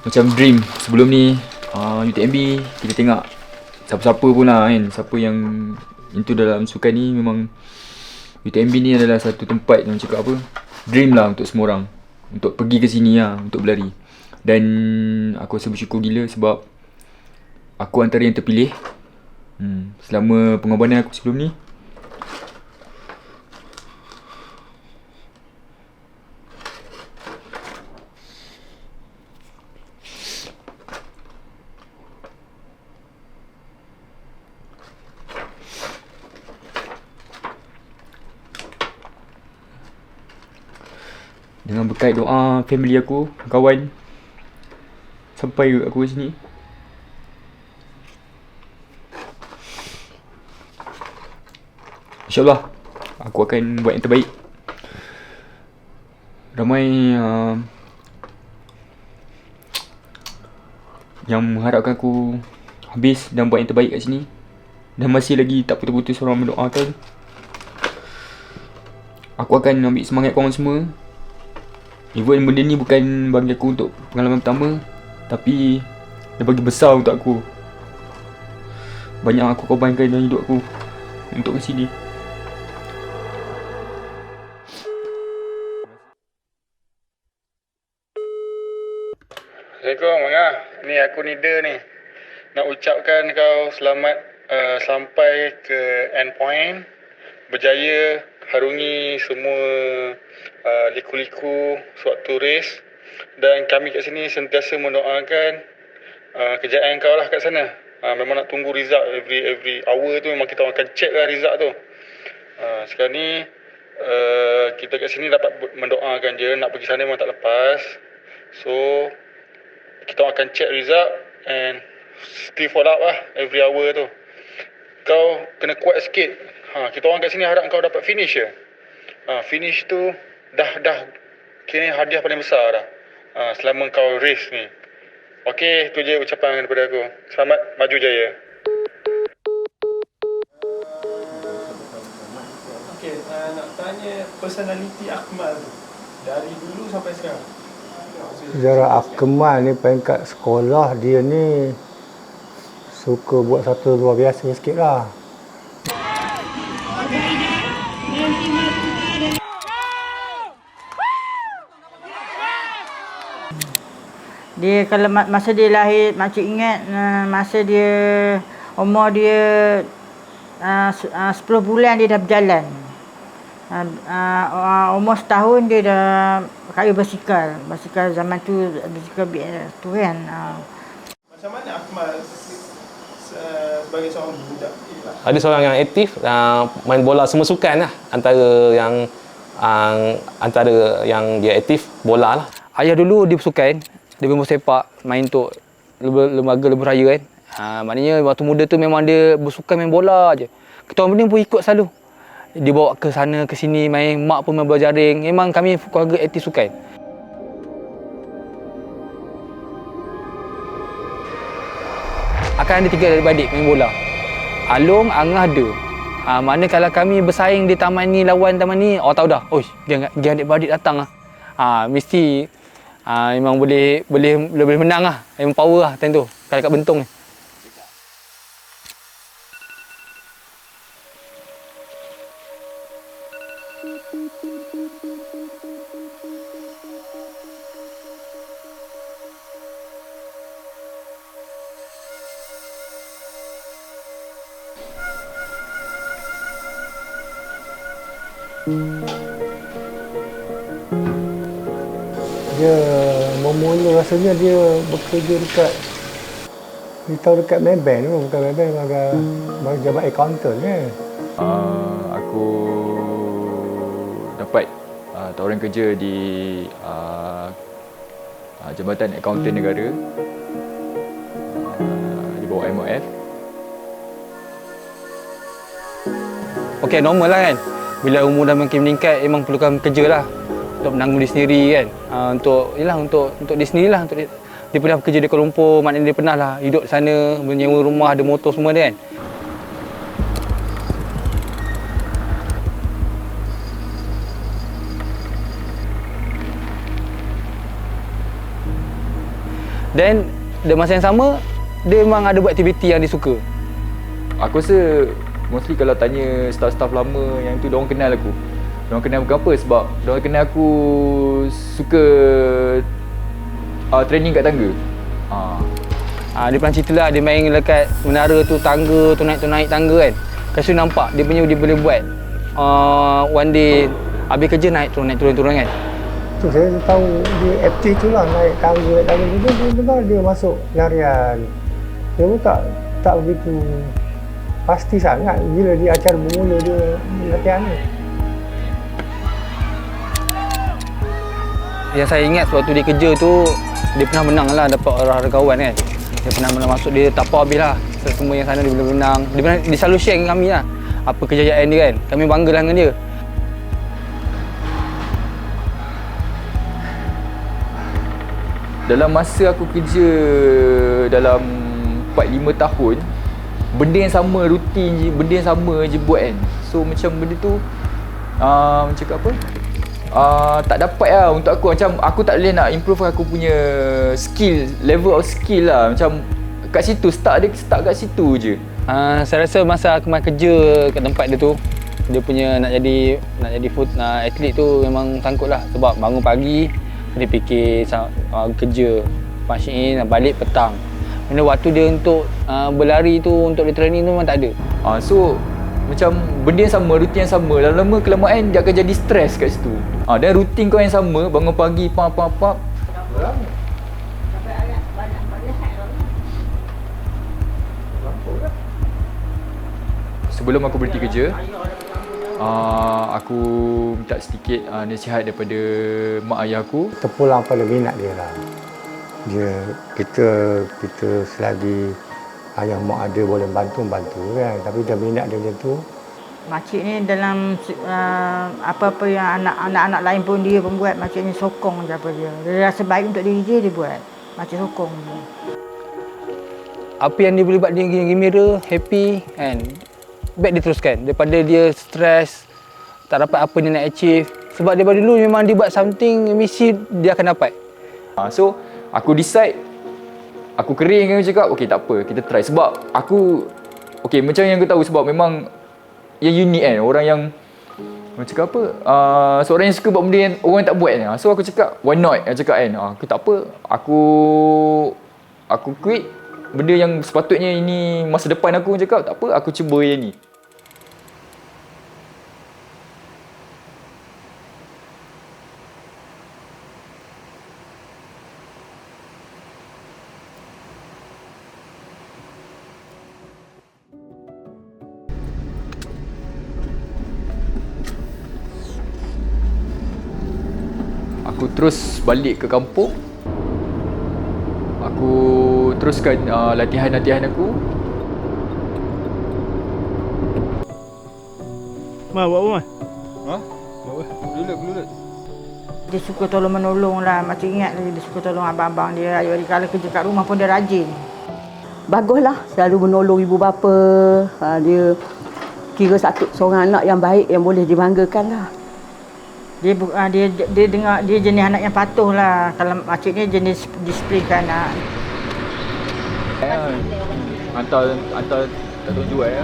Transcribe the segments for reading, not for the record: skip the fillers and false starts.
macam dream sebelum ni. UTMB kita tengok siapa-siapa pun lah kan, siapa yang into dalam sukan ni, memang UTMB ni adalah satu tempat yang cakap apa, dream lah untuk semua orang, untuk pergi ke sini lah, untuk berlari. Dan aku rasa bersyukur gila sebab aku antara yang terpilih selama pengorbanan aku sebelum ni. Dengan berkat doa family aku, kawan, sampai aku ke sini. InsyaAllah aku akan buat yang terbaik. Ramai yang mengharapkan aku habis dan buat yang terbaik kat sini, dan masih lagi tak putus-putus orang mendoakan. Aku akan ambil semangat korang semua. Even benda ni bukan bagi aku untuk pengalaman pertama, tapi dia bagi besar untuk aku. Banyak aku korbankan dalam hidup aku untuk ke sini. Assalamualaikum Manga. Ni aku Nida ni. Nak ucapkan kau selamat sampai ke endpoint. Berjaya harungi semua liku-liku sewaktu race. Dan kami kat sini sentiasa mendoakan kejayaan kau lah kat sana. Memang nak tunggu result every hour tu, memang kita akan check lah result tu. Sekarang ni kita kat sini dapat mendoakan je, nak pergi sana memang tak lepas. So kita akan check result and still follow up lah every hour tu. Kau kena kuat sikit. Kita orang kat sini harap kau dapat finish je. Finish tu dah kira hadiah paling besar dah. Selama kau race ni. Okey, tu je ucapan daripada aku. Selamat maju jaya. Okey, nak tanya personality Akmal tu dari dulu sampai sekarang. Sejarah Akmal ni peringkat sekolah dia ni suka buat satu luar biasa sikit lah. Dia kalau masa dia lahir, makcik ingat masa dia umur dia 10 bulan dia dah berjalan. Umur setahun dia dah kayu basikal zaman tu, basikal tu kan. Macam mana Akmal sebagai seorang budak? Ada seorang yang aktif main bola semua sukan lah. Antara yang dia aktif bola lah. Ayah dulu dia bersukan, dia bermain sepak, main untuk lembaga lebuh raya kan. Maknanya waktu muda tu memang dia bersukan main bola je. Kita orang benda pun ikut selalu. Dia bawa ke sana ke sini main, mak pun main bola jaring. Memang kami keluarga aktif sukan. Akan ada 3 adik-beradik main bola. Along, Angah ada. Mana kalau kami bersaing di taman ni lawan taman ni, tahu dah. Oi, dia adik-beradik datang lah. Mesti memang boleh menang lah. Memang power lah time tu kalau kat Bentong ni. Dia memula rasanya dia bekerja dekat Maybank tu, bukan Maybank, bagi jabat accountant kan. Aku dapat tawaran kerja di Jabatan Akaunten Negara di bawah MOF. Okey, normal lah kan. Bila umur dah makin meningkat, memang perlukan kerja lah untuk menanggung diri sendiri kan. Untuk diri sendiri lah. Dia pernah bekerja di Kuala Lumpur, maknanya dia pernah lah hidup sana, menyewa rumah, ada motor semua dia kan. Then dia masa yang sama dia memang ada buat aktiviti yang dia suka. Aku rasa mostly kalau tanya staff-staff lama yang tu, diorang kenal aku. Diorang kenal aku apa? Sebab diorang kenal aku suka training kat tangga. Dia pernah cerita lah, dia main dekat menara tu, tangga tu, naik tangga kan. Lepas tu nampak dia punya dia boleh buat one day habis kerja naik turun kan. Tu saya tahu dia aktif tu lah, naik tangga tu memang dia masuk larian. Dia pun tak begitu pasti sangat bila dia acara bermula dia latihan ni. Yang saya ingat waktu dia kerja tu, dia pernah menang lah, dapat orang kawan kan. Dia pernah masuk, dia tak apa habis lah. Semua yang sana dia boleh menang. Dia selalu share dengan kami lah apa kejayaan dia kan. Kami bangga lah dengan dia. Dalam masa aku kerja dalam 4-5 tahun, benda yang sama, rutin je, benda yang sama je buat kan. So macam benda tu cakap apa, tak dapat lah untuk aku. Macam aku tak boleh nak improve aku punya skill, level of skill lah. Macam kat situ, start kat situ je. Saya rasa masa aku main kerja kat tempat dia tu, dia punya nak jadi atlet tu memang sangkut lah. Sebab bangun pagi, dia fikir kerja, punch in, balik petang. Benda waktu dia untuk berlari tu, untuk dia training tu memang tak ada. So macam benda yang sama, rutin yang sama, lama-lama kelamaan dia akan jadi stres kat situ. Dan rutin kau yang sama, bangun pagi, pap. Sebelum aku berhenti kerja, aku minta sedikit nasihat daripada mak ayah aku. Terpulang pada minat dia lah. Kita selagi ayah mak ada boleh bantu kan, tapi dia minat dia macam tu. Makcik ni dalam apa-apa yang anak-anak lain pun dia pun buat, makcik ni sokong je apa dia. Dia rasa baik untuk diri dia buat. Makcik sokong je. Apa yang dia boleh buat dia gembira, happy kan. Baik dia teruskan daripada dia stres, tak dapat apa dia nak achieve. Sebab daripada dulu memang dia buat something, mesti dia akan dapat. So aku decide, aku kering kan, cakap okey tak apa, kita try. Sebab aku macam yang aku tahu, sebab memang yang unik kan, orang yang cakap apa, seorang yang suka buat benda yang orang tak buat kan. So aku cakap why not, aku cakap kan, aku tak apa, aku quit benda yang sepatutnya ini masa depan aku. Cakap tak apa, aku cuba yang ni. Aku terus balik ke kampung. Aku teruskan latihan-latihan aku. Ma, buat apa, Ma? Buat apa? Belulut. Dia suka tolong-menolong lah. Macam ingat lagi dia suka tolong abang-abang dia. Adik-adik kalau kerja kat rumah pun dia rajin. Baguslah, selalu menolong ibu bapa. Dia kira seorang anak yang baik, yang boleh dibanggakan lah. Dia dengar, dia jenis anak yang patuh lah. Kalau makcik ni jenis disiplinkan anak. Hantar tak tahu jual ya.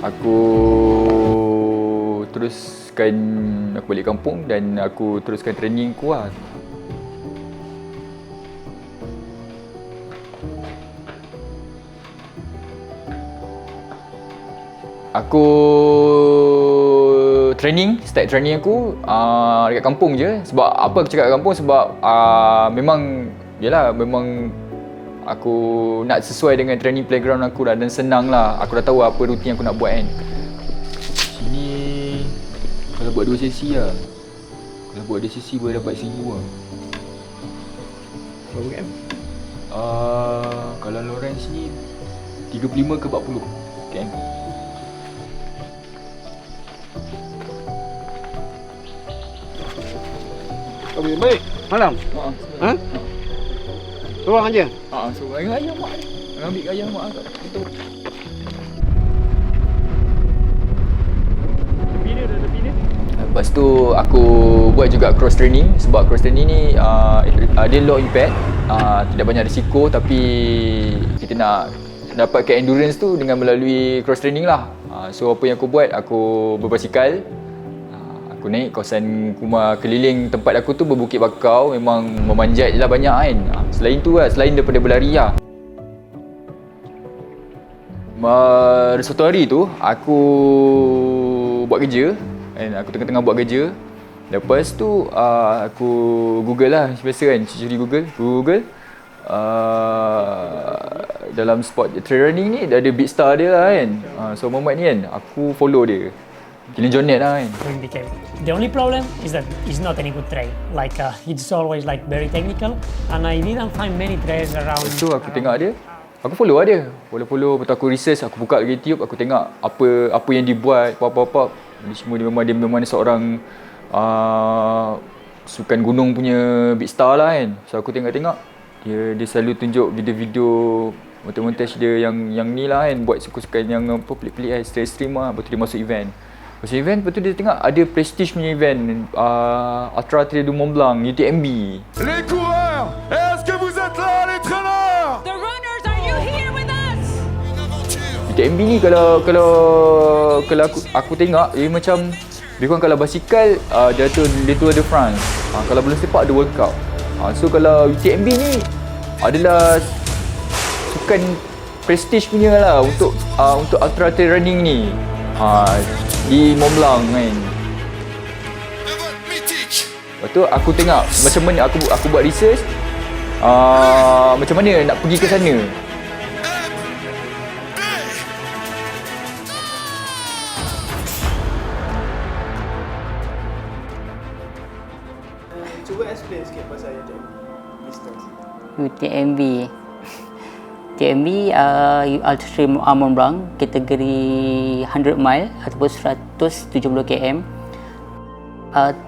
Aku teruskan, aku balik kampung dan aku teruskan training aku lah. Aku start training aku dekat kampung je. Sebab apa aku cakap kat kampung, sebab memang aku nak sesuai dengan training playground aku dah, dan senang lah. Aku dah tahu apa rutin yang aku nak buat kan. Sini kalau buat 2 sesi lah. Kalau buat 2 sesi boleh dapat 1,000 lah. Berapa km? Kalau Lawrence ni 35 ke 40 km. Baik. Malam? Ha? Seorang aja? Seorang ayam mak ni. Ambil ayam mak kat situ. Tepi ni. Tepi ni? Bus Lepas tu aku buat juga cross training. Sebab cross training ni dia low impact, tidak banyak risiko, tapi kita nak dapatkan endurance tu dengan melalui cross training lah. So apa yang aku buat, aku berbasikal. Aku naik kawasan Kumar keliling tempat aku tu berbukit bakau, memang memanjat je lah banyak kan. Selain tu lah, selain daripada berlari lah. Satu hari tu aku buat kerja kan, aku tengah-tengah buat kerja. Lepas tu aku Google lah, biasa kan, curi Google. Dalam spot trail running ni dah ada big star dia lah kan. So Muhammad ni kan, aku follow dia. Kena jonet lah kan. During the camp. The only problem is that it's not any good trail. Like it's always like very technical, and I didn't find many trails around. So aku tengok dia, aku follow lah dia. Follow, lepas tu aku research, aku buka YouTube, aku tengok apa yang dibuat, apa. Dia memang seorang sukan gunung punya big star lah kan. So aku tengok dia selalu tunjuk video-video montage dia yang ni lah kan, buat sukan yang pelik-pelik kan, stream lah. Lepas tu dia masuk event. Lepas tu dia tengok ada prestige punya event, Ultra Trail du Mont Blanc, UTMB. Les coureurs, est-ce que vous êtes là, les traîneurs? The runners, are you here with us? UTMB ni kalau aku tengok dia macam lebih kurang, kalau basikal dia Tour de France, kalau bola sepak ada World Cup. So kalau UTMB ni adalah sukan prestige punya lah untuk ultra trail running ni. Di Mont Blanc kan. Lepas tu aku tengok macam mana aku buat research, macam mana nak pergi ke sana. Cuba explain sikit pasal UTMB distance. UTMB Ultra Trail Mont Blanc kategori 100 mile ataupun 170 km.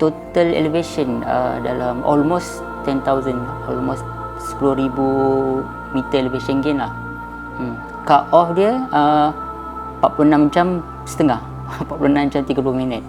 Total elevation dalam almost 10,000, almost 10,000 meter elevation gain lah. Cut off dia 46 jam setengah 46 jam 30 minit.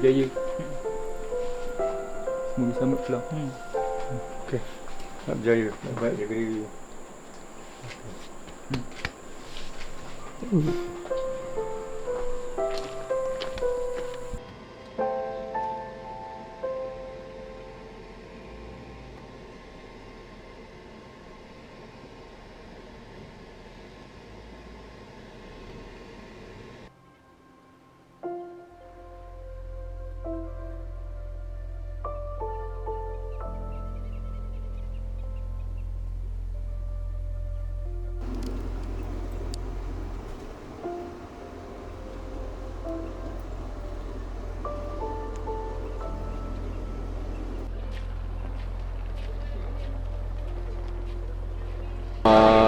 Jaya. Semoga selamat pulang. Okey. Nak berjaya. Baik, jaga diri.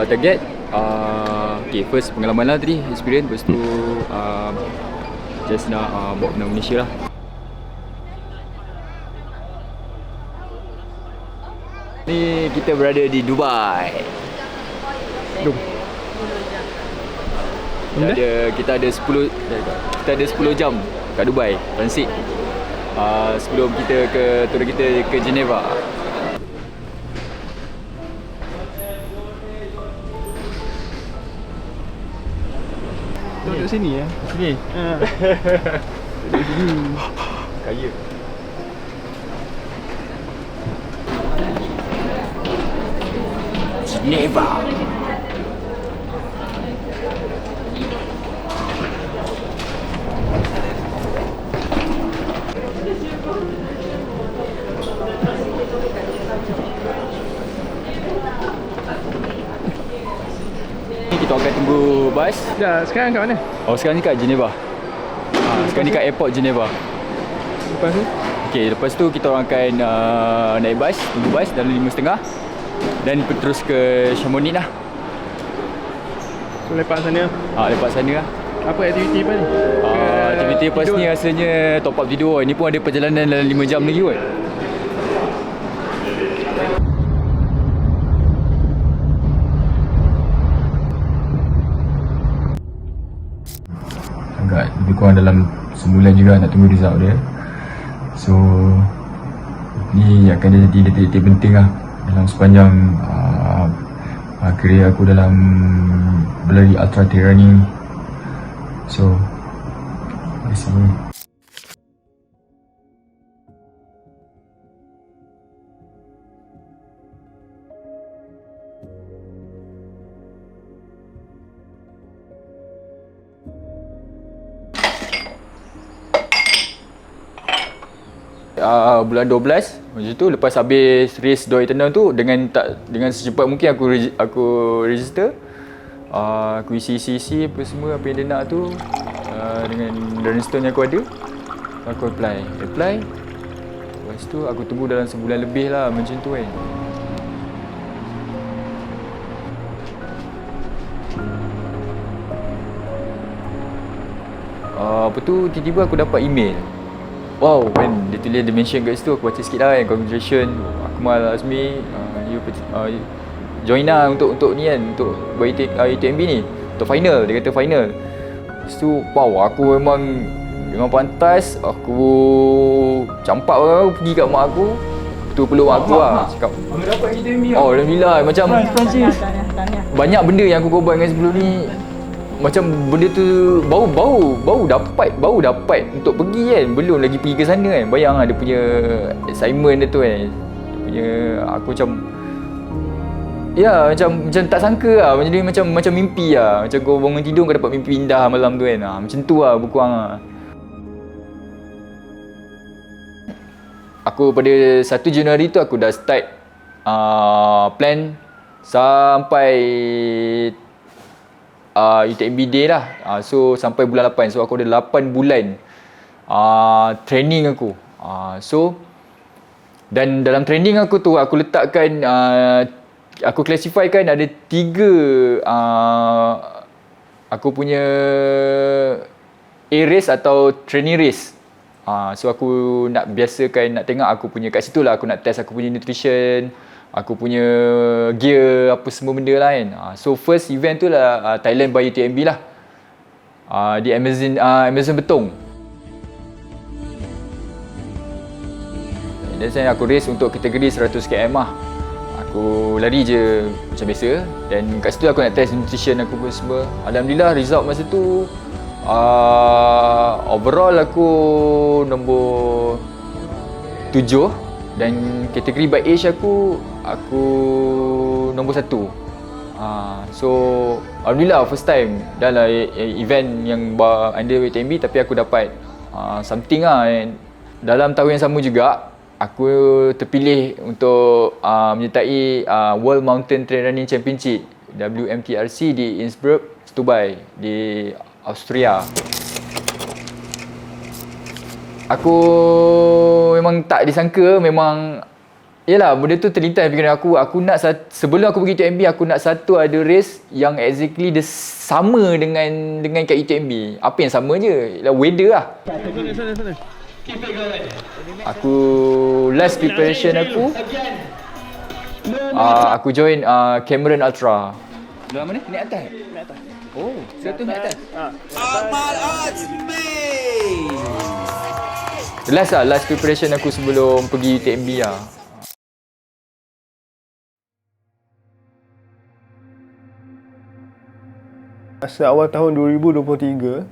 Target okay, first pengalaman lah tadi, experience. Lepas tu just nak bawa benda Malaysia lah. Ni kita berada di Dubai. Kita ada 10 jam kat Dubai transit sebelum kita turun kita ke Geneva. Duduk sini ya? Sini? Duduk sini. Kaya. Geneva. bas. Dah, sekarang kat mana? Oh, sekarang ni kat Geneva. Sekarang ni kat airport Geneva. Lepas tu? Okay, lepas tu kita orang akan naik bas, tunggu bas dalam 5.30 dan terus ke Chamonix lah. So, lepak sana? Lepak sana lah. Apa aktiviti lepas ni? Aktiviti lepas ni rasanya top up tidur. Ini pun ada perjalanan dalam 5 jam lagi kot. Agak lebih kurang dalam sebulan juga nak tunggu result dia. So ni akan jadi detik-detik penting lah dalam sepanjang kerjaya aku dalam berlari ultra trail running. So let's see. Bulan 12 macam tu, lepas habis race Doa Eternal tu, dengan secepat mungkin aku register, aku isi apa semua apa yang dia nak tu, dengan running stone yang aku ada, aku apply. Lepas tu aku tunggu dalam sebulan lebih lah macam tu kan. Apa tu, tiba-tiba aku dapat email. Wow, kan dia mention kat situ, aku baca sikit lah kan. Congratulations Akmal Azmi, you join lah untuk ni kan, untuk buat UTMB ni, untuk final. Dia kata final. Lepas tu wow, aku memang pantas, aku campak lah, pergi kat mak aku, tu peluk mak aku lah, cakap dapat UTMB lah. Oh Alhamdulillah, macam banyak benda yang aku korban dengan sebelum ni. Macam benda tu baru dapat untuk pergi kan, belum lagi pergi ke sana kan. Bayang lah dia punya assignment dia tu kan, dia punya, aku macam macam tak sangka lah. Macam dia macam mimpi lah, macam kau bangun tidur kau dapat mimpi indah malam tu kan. Macam tu lah lebih kurang lah. Aku pada 1 Januari tu aku dah start plan sampai UTMB day lah. So sampai bulan 8. So aku ada 8 bulan training aku. So dan dalam training aku tu aku letakkan, aku classifykan ada 3 aku punya A race atau training race. So aku nak biasakan, nak tengok aku punya, kat situ lah aku nak test aku punya nutrition, aku punya gear, apa semua benda lah kan. So first event tu lah Thailand by UTMB lah, di Amazon Betong. Dan saya aku race untuk kategori 100 km lah. Aku lari je macam biasa, dan kat situ aku nak test nutrition aku pun semua. Alhamdulillah result masa tu overall aku nombor 7, dan kategori by age aku nombor 1. So alhamdulillah first time dalam event yang under UTMB, tapi aku dapat something lah. Dalam tahun yang sama juga aku terpilih untuk menyertai World Mountain Trail Running Championship WMTRC di Innsbruck, Stubai di Austria. Aku memang tak disangka, memang yalah benda tu terlintas fikiran aku nak sebelum aku pergi UTMB, aku nak ada race yang exactly the sama dengan kat UTMB. Apa yang sama je, ialah weather lah. Sana. Aku last preparation aku join Cameron Ultra. Dalam mana? Naik atas. Oh, 100 naik atas. Akmal Azmi. Last preparation aku sebelum pergi UTMB lah. Masa awal tahun 2023,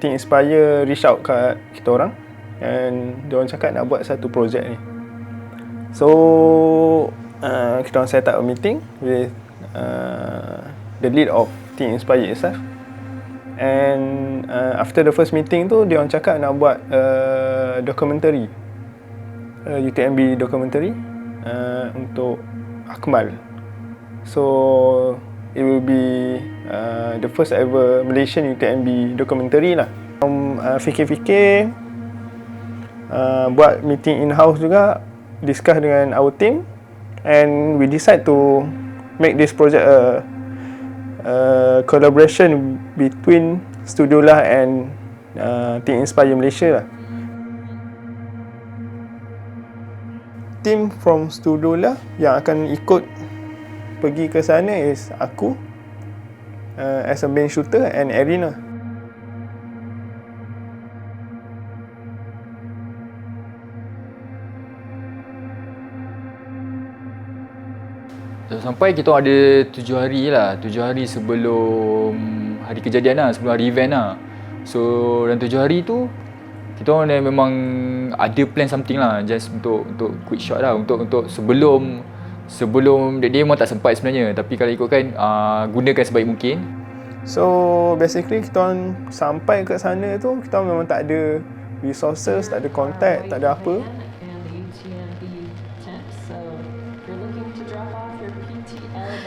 Team Inspire reach out kat kita orang, dan diorang cakap nak buat satu projek ni. So kita orang set up a meeting with the lead of Team Inspire itself. And after the first meeting tu, diorang cakap nak buat documentary, UTMB documentary untuk Akmal. So it will be the first ever Malaysian UTMB documentary lah. Fikir-fikir, buat meeting in-house juga, discuss dengan our team, and we decide to make this project a collaboration between Studiolah and Think Inspire Malaysia lah. Team from Studiolah yang akan ikut pergi ke sana is aku as a main shooter and Erin lah. Sampai kita ada 7 hari lah, 7 hari sebelum hari kejadian lah, sebelum hari event lah. So dalam 7 hari tu kita orang memang ada plan something lah, just untuk quick shot lah, untuk sebelum dia memang tak sempat sebenarnya, tapi kalau ikutkan gunakan sebaik mungkin. So basically kita orang sampai kat sana tu, kita orang memang tak ada resources, tak ada contact, tak ada apa.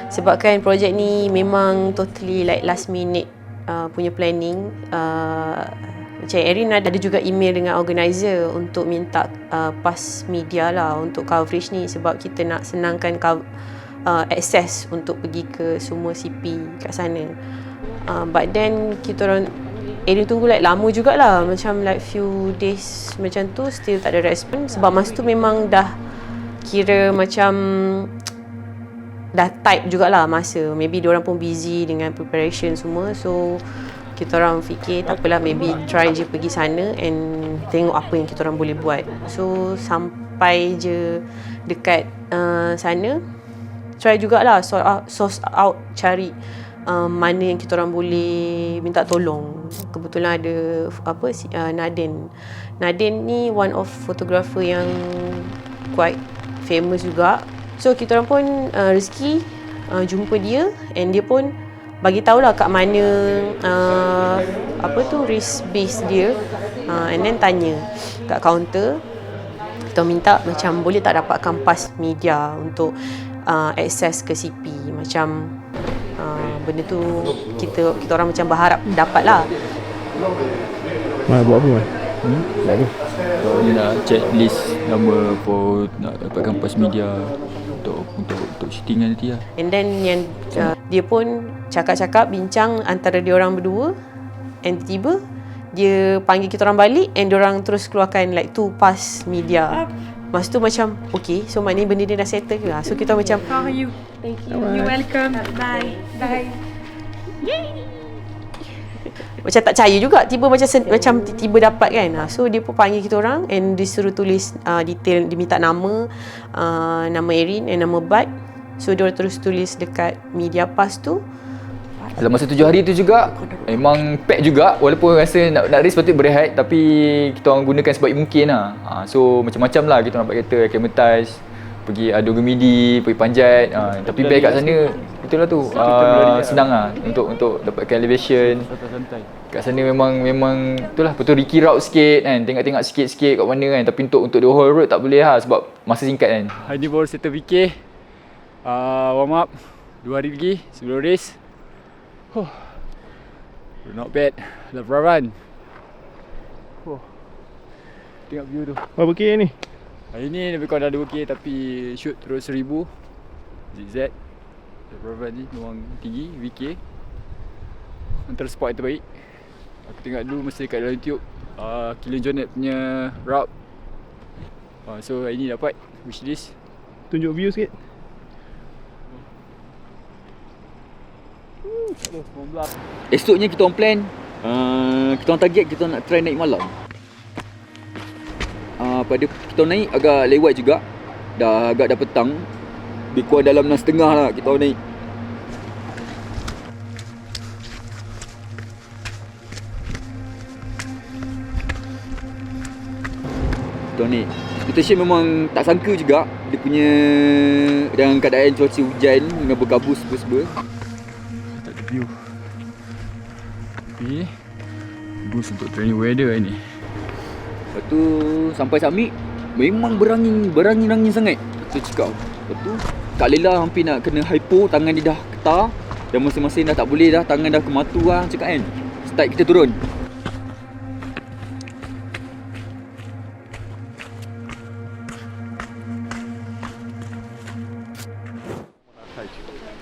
Sebabkan projek ni memang totally like last minute punya planning. Macam Erin ada juga email dengan organizer untuk minta pass media lah untuk coverage ni, sebab kita nak senangkan access untuk pergi ke semua CP kat sana. But then kita orang Erin tunggu like lama jugalah, macam like few days macam tu still tak ada respon, sebab masa tu memang dah kira macam dah type jugalah masa. Maybe diorang pun busy dengan preparation semua. So kita orang fikir tak apalah, maybe try je pergi sana and tengok apa yang kita orang boleh buat. So sampai je dekat sana, try jugalah source out cari mana yang kita orang boleh minta tolong. Kebetulan ada Nadine ni one of photographer yang quite famous juga. So kita orang pun rezeki jumpa dia, and dia pun bagi tahulah kat mana risk base dia, and then tanya kat kaunter. Kita minta macam boleh tak dapatkan pass media untuk access ke CP, macam benda tu kita orang macam berharap dapatlah. Buat apa? Buat apa? Dia nak check list nama for nak dapatkan pass media untuk shootingan nanti lah. And then yang dia pun cakap-cakap bincang antara dia orang berdua, and tiba dia panggil kita orang balik, and dia orang terus keluarkan like 2 pass media. Masa tu macam okay, so maknanya benda dia dah settle ke. So kita macam How are you? Thank you. You're welcome. Bye. Bye. Yay! Macam tak percaya juga, macam tiba dapat kan. So dia pun panggil kita orang and disuruh tulis detail, dia minta nama Erin and nama Bud. So dia terus tulis dekat media pass tu. Dalam masa 7 hari tu juga memang pack juga, walaupun rasa nak race patut berehat, tapi kita orang gunakan sebaik mungkin lah. So macam-macam lah kita nak buat kereta, acclimatize, pergi adu gemidi, pergi panjat, tapi best kat sana betul lah tu, senang lah untuk dapatkan elevation. Kat sana memang itulah betul Ricky route sikit kan, tengok sikit-sikit kat mana kan, tapi untuk the whole road tak boleh lah sebab masa singkat kan. Hari ni baru settle fikir, warm up 2 hari lagi sebelum race. Not bad, dah run. Tengok view tu. Berapa K ni? Hari ni lebih kurang dah 2K, tapi shoot terus 1000 ZZ. Run ni memang tinggi, VK. Antara spot yang terbaik. Aku tengok dulu masa dekat dalam YouTube Kilian Jornet punya route. So hari ni dapat wishlist. Tunjuk view sikit. Esoknya kita orang plan, kita orang target kita nak try naik malam. Pada kita naik agak lewat juga, dah petang, lebih kurang dalam 6.30 lah kita orang naik. Kita orang naik expectation memang tak sangka juga dia punya, dalam keadaan cuaca hujan dengan berkabut sebab tak ada view. Tapi boost untuk training weather ni. Lepas tu sampai summit memang berangin sangat. Kita cakap. Lepas tu Kak Lela hampir nak kena hypo, tangan dia dah getar. dah masing-masing dah tak boleh dah, tangan dah kematu lah cakap kan. Start kita turun.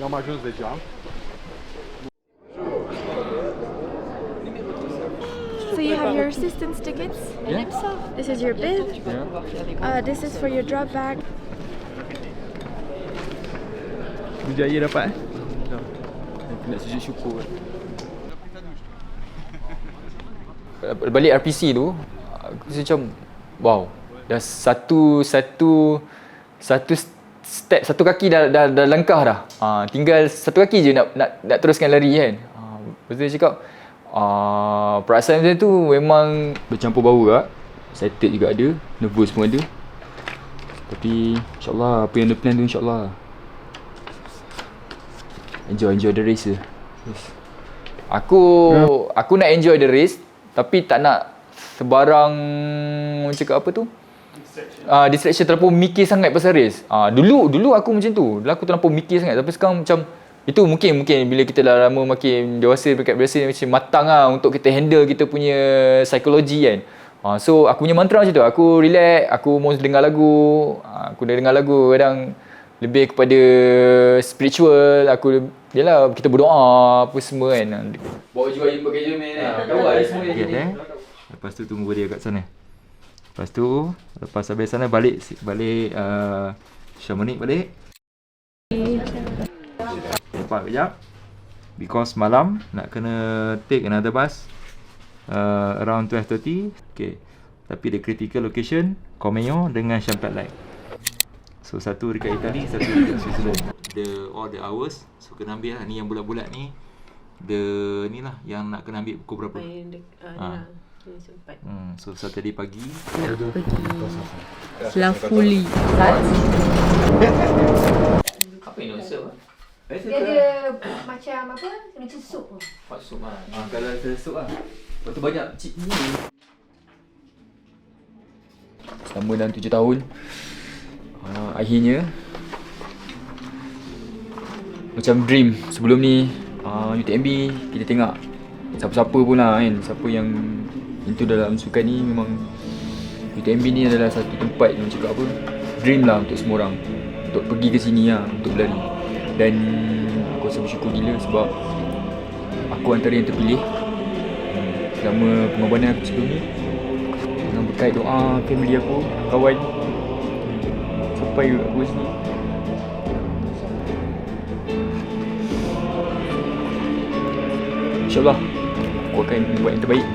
Am ajuns deja. So you have your assistance tickets in Ipswich. This is your bid. This is for your drop bag. Berjaya dapat nak sujud syukur. Balik RPC tu, aku rasa macam wow, dah satu step, satu kaki dah langkah dah. Tinggal satu kaki je nak teruskan lari kan. Lepas tu dia cakap perasaan macam tu memang bercampur bau juga. Excited juga ada, nervous pun ada. Tapi insyaAllah apa yang ada plan tu insyaAllah enjoy the race je. Aku nak enjoy the race tapi tak nak sebarang cakap apa tu? Distraction terlalu mikir sangat pasal race. Dulu aku macam tu. Dulu aku terlalu mikir sangat tapi sekarang macam itu mungkin bila kita dah lama makin dewasa dekat biasa macam matang lah untuk kita handle kita punya psikologi kan. So aku punya mantra macam tu. Aku relax, aku mau dengar lagu. Aku dah dengar lagu kadang lebih kepada spiritual. Yalah kita berdoa apa semua kan. Bawa juga jumpa kerja man. Tahu lah semua dia. Lepas tu tunggu dia kat sana. Lepas habis sana balik Syamanik balik. Lepas kejap. Because malam nak kena take another bus around 12:30. Okay. Tapi the critical location Comeo dengan Champlain Light. So satu dekat Itali, satu dekat Switzerland. All the hours. So kena ambil lah. Ni yang bulat-bulat ni. Ni lah yang nak kena ambil pukul berapa. So Saturday pagi. Selafuli. Apa yang nak serve? Dia ada macam apa? Macam sup. Hot soup lah. Kalau ada sup lah. Lepas tu banyak cik ni. Selama dalam 7 tahun. Akhirnya macam dream. Sebelum ni UTMB kita tengok siapa-siapa pun lah kan. Siapa yang into dalam sukan ni memang UTMB ni adalah satu tempat yang cakap apa, dream lah untuk semua orang. Untuk pergi ke sini lah, untuk berlari. Dan aku rasa bersyukur gila sebab aku antara yang terpilih selama pengorbanan aku sebelum ni. Dengan berkat doa family aku, kawan, sampai aku sini. InsyaAllah aku akan buat yang terbaik.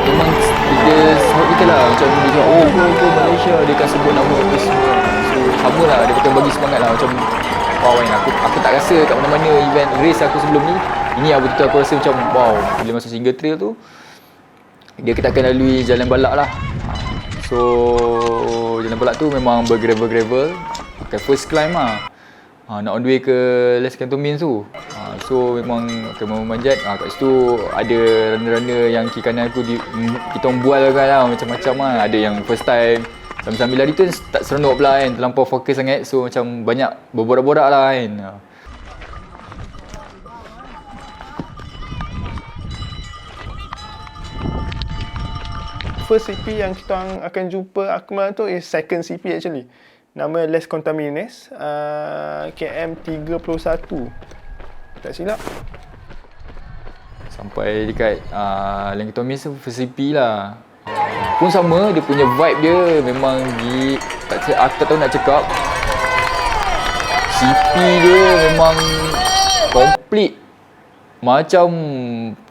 Memang dia sebut kita lah macam dia cakap go Malaysia, dia akan sebut nama apa semua. So sama lah, dia akan bagi semangat lah macam wow kan, aku tak rasa kat mana-mana event race aku sebelum ni. Ini lah betul aku rasa macam wow, bila masuk single trail tu dia kita akan lalui jalan balak lah. So jalan balak tu memang bergravel-gravel, pakai first climb lah. Nak on the way ke Les Cantonmines tu. So memang akan memanjat. Kat situ ada runner-runner yang kiri kanan aku kita orang bual lah macam-macam lah. Ada yang first time sambil-sambil lari tu tak seronok pula kan, terlampau fokus sangat. So macam banyak berborak-borak lah kan. First CP yang kita akan jumpa Akmal tu is second CP actually. Nama Les Contamines, KM 31. Tak silap. Sampai dekat Les Contamines tu first CP lah. Pun sama, dia punya vibe dia memang aku tak tahu nak cakap. CP dia memang complete. Macam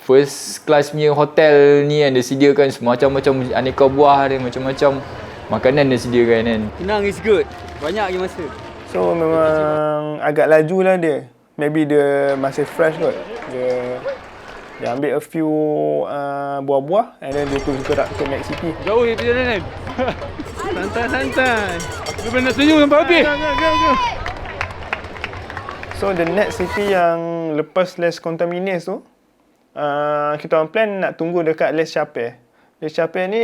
first class punya hotel ni kan, dia sediakan semacam-macam aneka buah dia, macam-macam makanan dia sediakan kan. Senang is good. Banyak lagi masa. So memang agak laju lah dia. Maybe dia masih fresh kot. Dia ambil a few buah-buah and then dia terus gerak ke next city. Jauh dia perjalanan. Santai-santai. Dia pernah senyum sampai habis. So the next city yang lepas Les Contamines tu, kita orang plan nak tunggu dekat Les Chapelle. Les Chapelle ni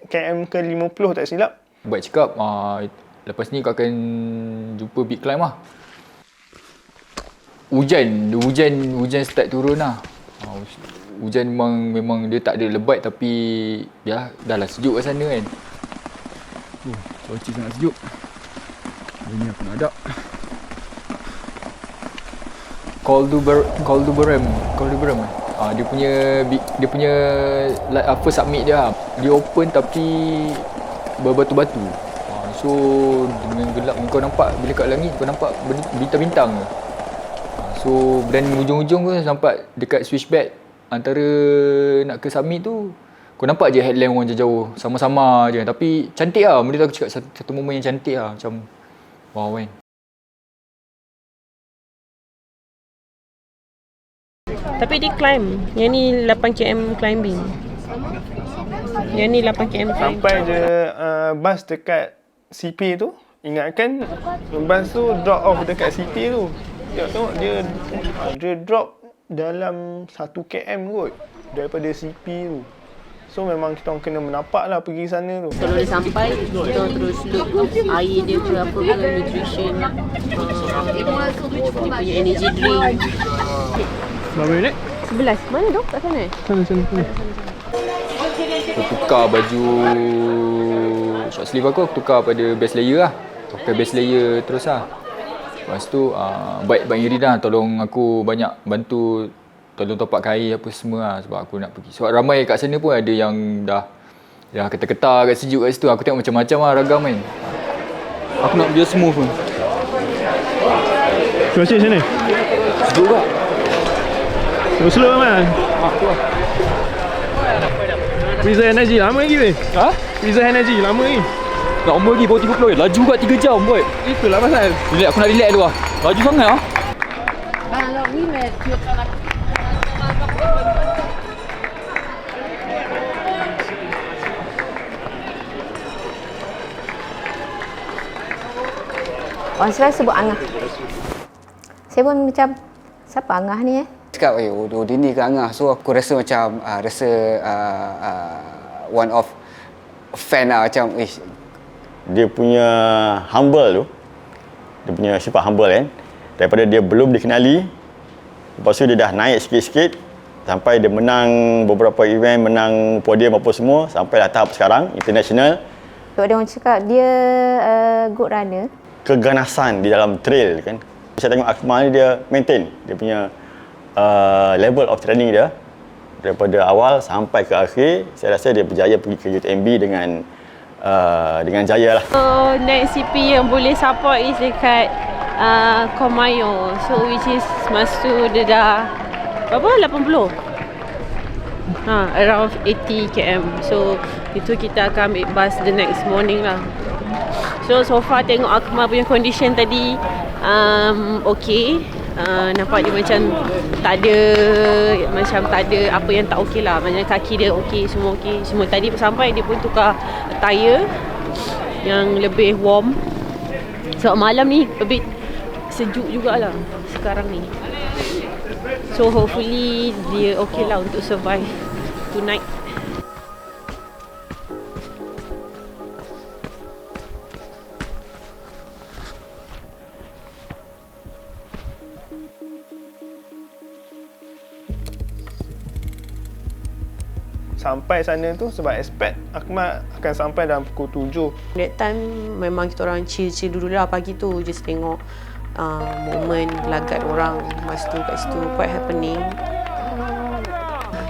KM ke 50 tak silap. Baik cakap, lepas ni kau akan jumpa big climb lah. Hujan start turun lah. Hujan memang dia tak ada lebat tapi ya dah lah sejuk kat sana kan. Cuaca sangat sejuk. Hari ni aku nak hadap. Calduberem. Dia punya apa submit dia. Dia open tapi berbatu-batu. So dengan gelap kau nampak bila kat langit kau nampak bintang-bintang. So dan hujung-hujung tu sampai dekat switchback antara nak ke summit tu kau nampak je headland orang jauh-jauh sama-sama je tapi cantik lah. Benda tu aku cakap satu momen yang cantik lah, macam wow kan. Tapi dia climb. Yang ni 8km climbing. Yang ni 8km climbing. Sampai je bas dekat CP tu, ingatkan bas tu drop off dekat CP tu. Tengok dia drop dalam 1 km kot daripada CP tu. So memang kita orang kena menapak lah pergi sana tu. Kalau dia sampai, kita orang terus look air dia ke apa ke, nutrition, dia punya energy drink. Berapa minit? 11. Mana tu? Kat sana? Sana. Aku tukar baju short sleeve aku tukar pada base layer lah. Pakai base layer terus lah. Lepas tu baik Iri dah tolong aku banyak bantu, tolong top up air apa semua lah, sebab aku nak pergi. Sebab ramai kat sana pun ada yang dah ketar-ketar kat sejuk kat situ. Aku tengok macam-macam lah ragam kan. Aku nak biar smooth pun. Cuaca macam mana? Sejuk tak? Slow man. Freezer energy lama lagi weh. Freezer energy lama lagi. Nak umur lagi baru 30 laju kat 3 jam buat. Itulah pasal. Relax, aku nak relax dulu lah. Laju sangat lah. Orang Serai sebut Angah. Saya pun macam, siapa Angah ni Cakap, dia ni ke Angah. So aku rasa macam, one of fan lah macam, dia punya humble tu, dia punya sifat humble kan, daripada dia belum dikenali, lepas tu dia dah naik sikit-sikit sampai dia menang beberapa event, menang podium apa semua, sampailah tahap sekarang international. Sebab dia orang cakap dia good runner. Keganasan di dalam trail kan, saya tengok Akmal ni dia maintain dia punya level of training dia daripada awal sampai ke akhir. Saya rasa dia berjaya pergi ke UTMB dengan jaya lah. Next CP yang boleh support is dekat Comayo. So which is masa tu dia dah berapa? 80? Around 80 km. So itu kita akan ambil bus the next morning lah. So far tengok Akmal punya condition tadi okay. Nampak dia macam tak ada apa yang tak okey lah. Macam kaki dia okey, semua okey. Semua tadi sampai dia pun tukar tayar yang lebih warm. Sebab malam ni a bit sejuk jugalah sekarang ni. So hopefully dia okey lah untuk survive tonight. Sampai sana tu sebab expect Akmal akan sampai dalam pukul 7. That time memang kita orang chill dulu lah pagi tu, just tengok moment lagat orang masa tu kat situ, quite happening.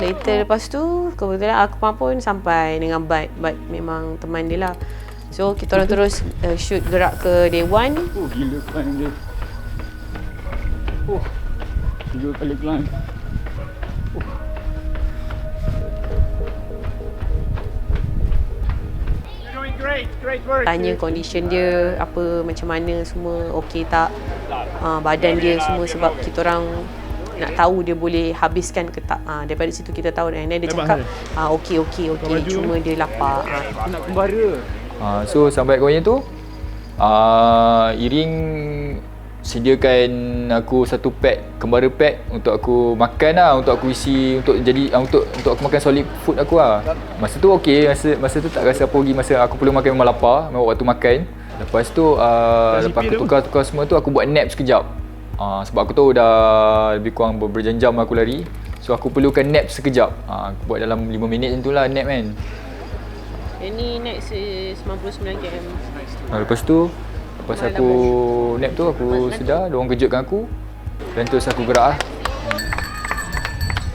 Later lepas tu kebetulan Akmal pun sampai dengan Bat memang teman dia lah. So kita orang terus shoot gerak ke day 1. Oh gila climb dia. 3 kali climb. tanya condition dia apa, macam mana semua, okey tak, badan dia semua, sebab kita orang nak tahu dia boleh habiskan ke tak. Daripada situ kita tahu, and then dia cakap okey, cuma dia lapar. Nak kembara. So sampai kawannya tu, Iring sediakan aku satu pack, kembara pack untuk aku makan lah, untuk aku isi, untuk aku makan solid food aku lah. Masa tu okey, masa tu tak rasa apa lagi, masa aku perlu makan memang lapar waktu makan. Lepas tu lepas aku tukar semua tu, aku buat nap sekejap. Sebab aku tahu dah lebih kurang berjam-jam aku lari. So aku perlukan nap sekejap. Aku buat dalam 5 minit macam tu lah nap kan. Yang ni next 99 km. Lepas tu, lepas aku nap tu, aku sedar diorang kejutkan aku. Dan terus aku gerak lah.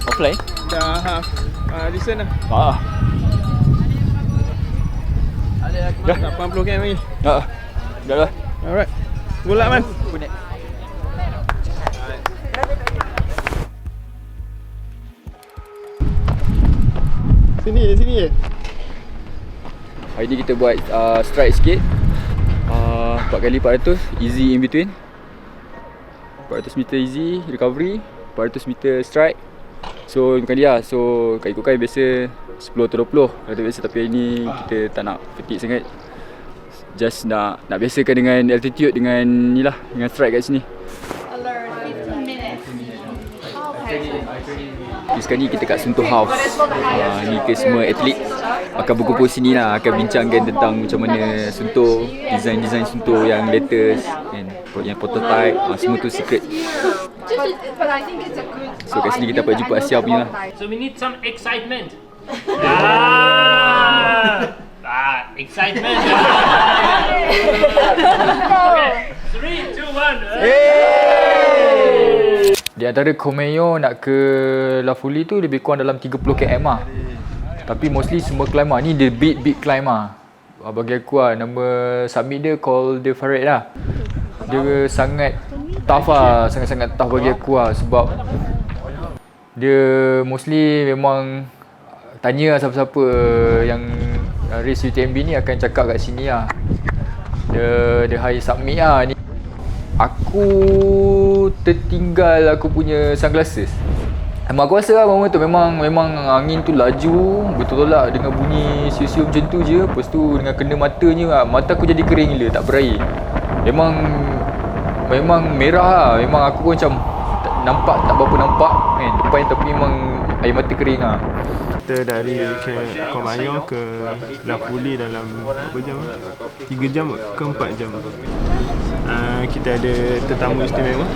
Offline? Dah half listen lah. Dah 80 km lagi. Dah lah. Alright. Good luck, man. Sini je. Hari ni kita buat stride sikit. 4 kali 400 easy in between. 400 meter easy recovery, 400 meter stride. So 5 kali lah. So ikut kali biasa 10 atau 20 kata biasa, tapi hari ni kita tak nak fatigue sangat. Just nak biasakan dengan altitude, dengan ni lah, dengan stride kat sini. Sekarang ni kita kat Sentoh House. Ni ke semua atlet akan berkumpul sini lah, akan bincangkan tentang macam mana Sentoh, design Sentoh yang latest kan, yang prototype, semua tu secret. So kat sini kita dapat jumpa Asia punya lah. So we need some excitement. Excitement. Okay, 3, 2, 1. Di antara Comeyo nak ke Lafuli tu lebih kurang dalam 30 km lah. Tapi mostly semua climber ni the big climber. Bagi aku lah, nama summit dia Col de Farid lah. Dia sangat tough lah, sangat-sangat tough bagi aku lah, sebab dia mostly memang tanya lah siapa-siapa yang race UTMB ni akan cakap kat sini lah. Dia high summit lah ni. Aku tertinggal aku punya sunglasses. Aku rasa lah moment tu memang angin tu laju betul lah, dengan bunyi siu-siu macam tu je. Lepas tu dengan kena matanya, mata aku jadi kering gila, tak berair. Memang merah lah. Memang aku pun macam tak berapa nampak kan depan, tapi memang air mata kering lah. Kita dari Comeyo ke Lafuli dalam berapa jam? 3 jam ke 4 jam. Kita ada tetamu istimewa.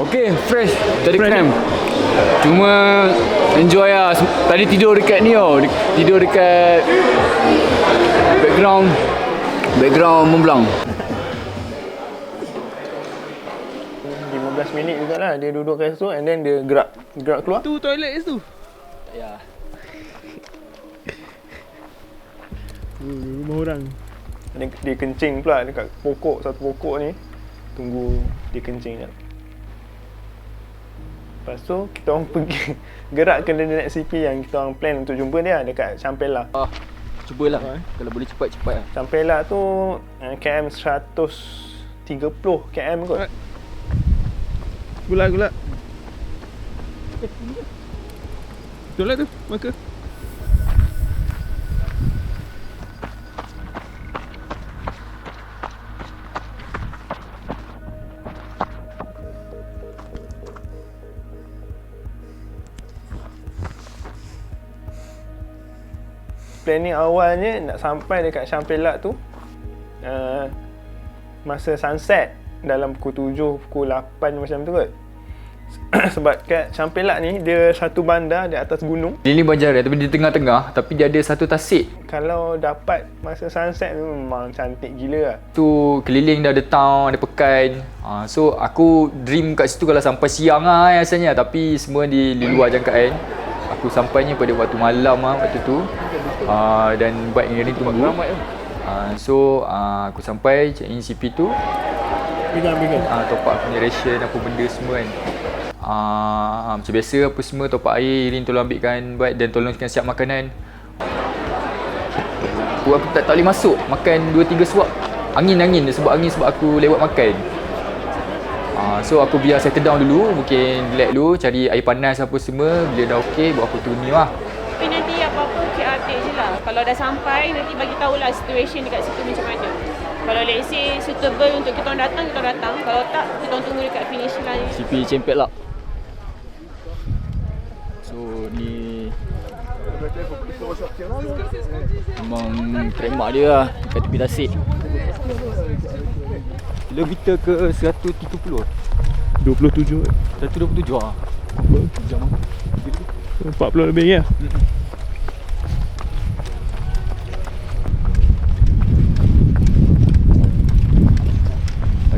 Okay, fresh. Tadi cramp. Cuma enjoy lah. Tadi tidur dekat ni tau. Tidur dekat background Mont Blanc. 15 minit jugalah dia duduk kat situ, and then dia gerak keluar. Tu toilet kat situ. Tak payah. Rumah orang. Dia kencing pula dekat satu pokok ni. Tunggu dia kencing je. Lepas tu kita orang pergi gerak ke next CP yang kita orang plan untuk jumpa dia dekat Champella. Cubalah kalau boleh cepat lah. Champella tu KM 130 KM kot. Gula. Betul lah tu, maka. Planning awalnya nak sampai dekat Champella tu masa sunset dalam pukul 7, pukul 8 macam tu kot. Sebab kat Champella ni dia satu bandar di atas gunung. Keliling Banjaran tapi di tengah-tengah, tapi dia ada satu tasik. Kalau dapat masa sunset tu memang cantik gila lah. Tu keliling dah ada town, ada pekan. So aku dream kat situ kalau sampai siang lah rasanya, tapi semua di luar jangkaan. Aku sampainya pada waktu malam lah waktu tu. Dan bike yang ni tunggu. So aku sampai check in CP tu. Top up punya ration apa benda semua kan. Macam biasa apa semua, top up air, Irin tolong ambilkan buat dan tolong siap makanan. Aku tak boleh masuk makan 2-3 suap. Angin sebab aku lewat makan. So aku biar settle down dulu, mungkin relax dulu, cari air panas apa semua. Bila dah okey, baru aku turun ni lah. Tapi nanti apa-apa keep update je lah. Kalau dah sampai, nanti bagi tahulah situation dekat situ macam mana. Kalau let's say suitable untuk kita orang datang, kita orang datang. Kalau tak, kita orang tunggu dekat finish line. CP Cempet lah. So ni memang tremak dia lah dekat tepi tasik. Kilometer ke 130? 27. 127 lah. Jam 40 lebih ya.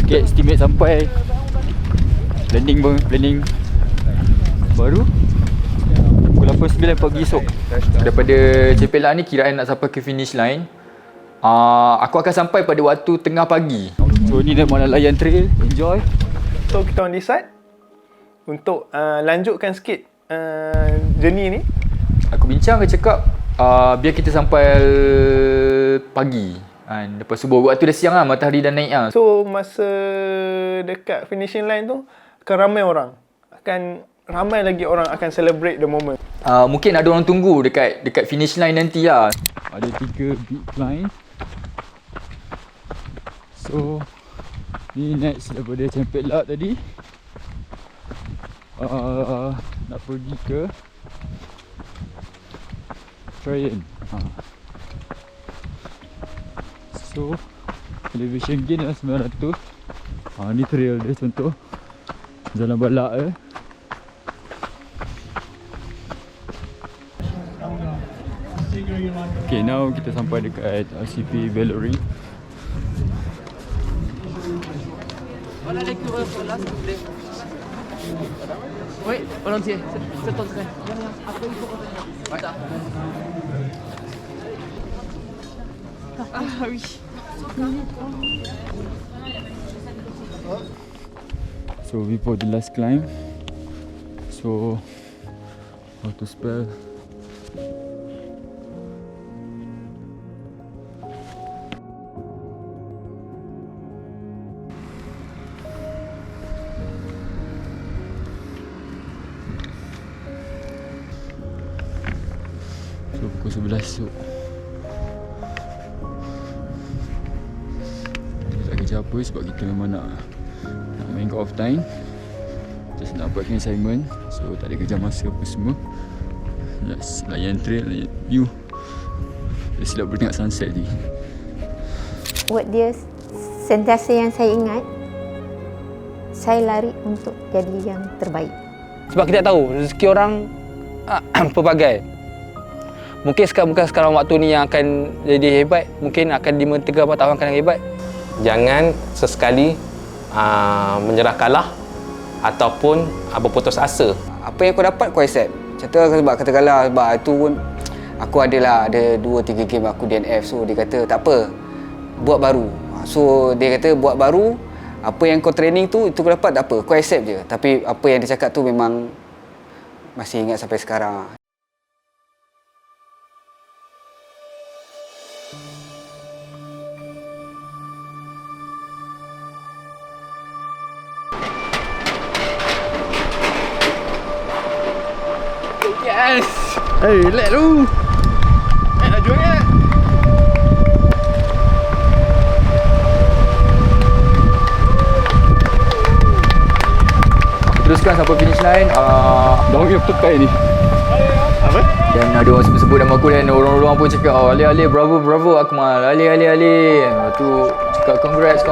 Okay, estimate sampai planning baru pukul 8-9 pagi esok. Daripada Cempelak ni kiraan nak sampai ke finish line. Aku akan sampai pada waktu tengah pagi. So ni dah mana layan trail, enjoy. So kita orang decide untuk lanjutkan sikit journey ni. Aku bincang, aku cakap biar kita sampai pagi. Lepas subuh, waktu dah siang lah, matahari dah naik lah. So masa dekat finishing line tu akan ramai orang. Ramai lagi orang akan celebrate the moment. Mungkin ada orang tunggu dekat finish line nanti lah. Ada 3 big line. So ni next daripada Cempelak tadi. Nak pergi ke Tryon. So elevation gain adalah 900. Ni trail dia contoh. Jalan balak Okay, now kita sampai dekat CP Belloring. Wait, volunteer. Settle sekali. Apa itu? Oui. So before the last climb, so how to spell. So pukul 11 esok. Kita tak kerja apa sebab kita memang nak main kat off time. Just nak buatkan assignment. So tak ada kerja masa apa semua. Just layan trail, layan view. Just silap boleh tengok sunset ni. Word dia sentiasa yang saya ingat, saya lari untuk jadi yang terbaik. Sebab kita tahu rezeki orang pelbagai. Mungkin sekarang waktu ni yang akan jadi hebat, mungkin akan di 3-4 tahun akan hebat. Jangan sesekali menyerah kalah ataupun berputus asa. Apa yang kau dapat kau accept. Contoh sebab katakanlah sebab itu pun aku ada 2-3 game aku DNF. So dia kata tak apa, buat baru. So dia kata buat baru, apa yang kau training tu itu kau dapat tak apa, kau accept je. Tapi apa yang dia cakap tu memang masih ingat sampai sekarang. Yes! Hey, relax dulu. Nak jual kan? Teruskan sampai finish line. Downhill tekai ni. Apa? Dan ada orang sebut-sebut nama aku dan orang-orang pun cakap, oh Ali, bravo. Aku malah Ali. Lepas tu cakap congrats.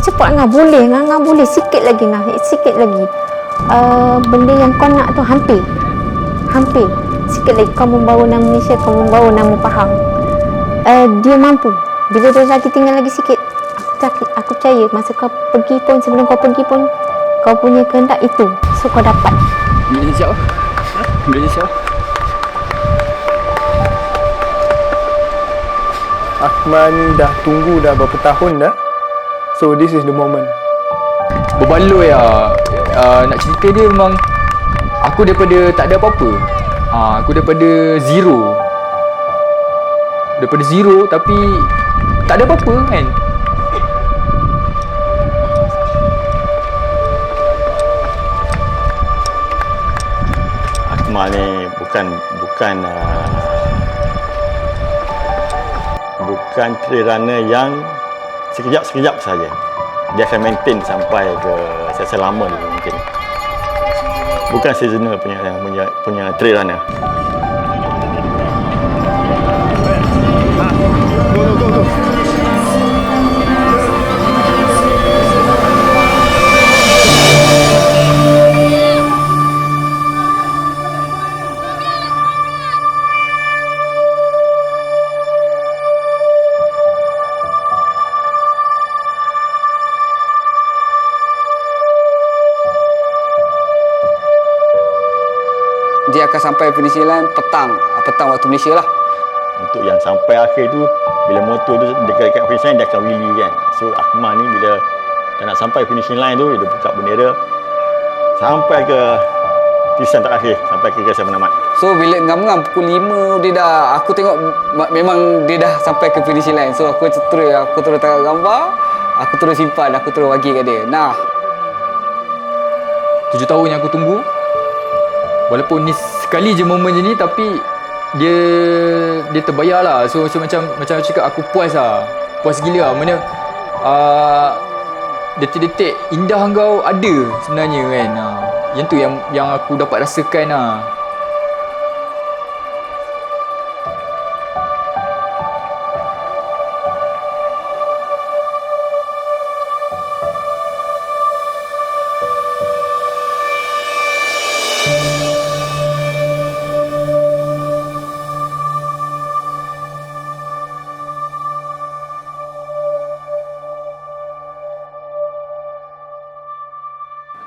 Cepat boleh sikit lagi. Benda yang kau nak tu hampir sikit lagi kau membawa nama Malaysia, kau membawa nama Pahang. Dia mampu. Bila dia lagi tinggal lagi sikit, aku percaya masa kau pergi pun, sebelum kau pergi pun, kau punya kehendak itu, so kau dapat. Bila siap? Akmal ni dah tunggu dah berapa tahun dah. So this is the moment. Berbaloi lah. Nak cerita dia memang aku daripada tak ada apa-apa. Aku daripada zero. Daripada zero tapi tak ada apa-apa kan. Akmal ni bukan trail runner yang sekejap saja. Dia akan maintain sampai ke selama dia mungkin. Bukan seasonal punya trail runner. Dia akan sampai finishing line petang waktu Malaysia lah. Untuk yang sampai akhir tu, bila motor tu dekat finishing line, dia akan wheelie kan. So Akmal ni bila dia nak sampai finishing line tu, dia buka bendera sampai ke tisan terakhir, sampai ke garis penamat. So bila ngam-ngam pukul 5 dia dah, aku tengok memang dia dah sampai ke finishing line. So aku terus tangkap gambar, aku terus simpan, aku terus bagi kat dia. Nah, 7 tahun yang aku tunggu. Walaupun ni sekali je momen je ni, tapi dia terbayar lah. So macam aku cakap, aku puas lah. Puas gila lah. Mana detik-detik indah kau ada sebenarnya kan. Yang tu yang aku dapat rasakan lah.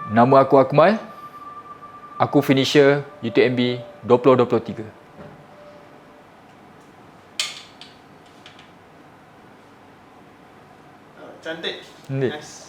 Nama aku Akmal. Aku finisher UTMB 2023. Cantik. Cantik. Nice.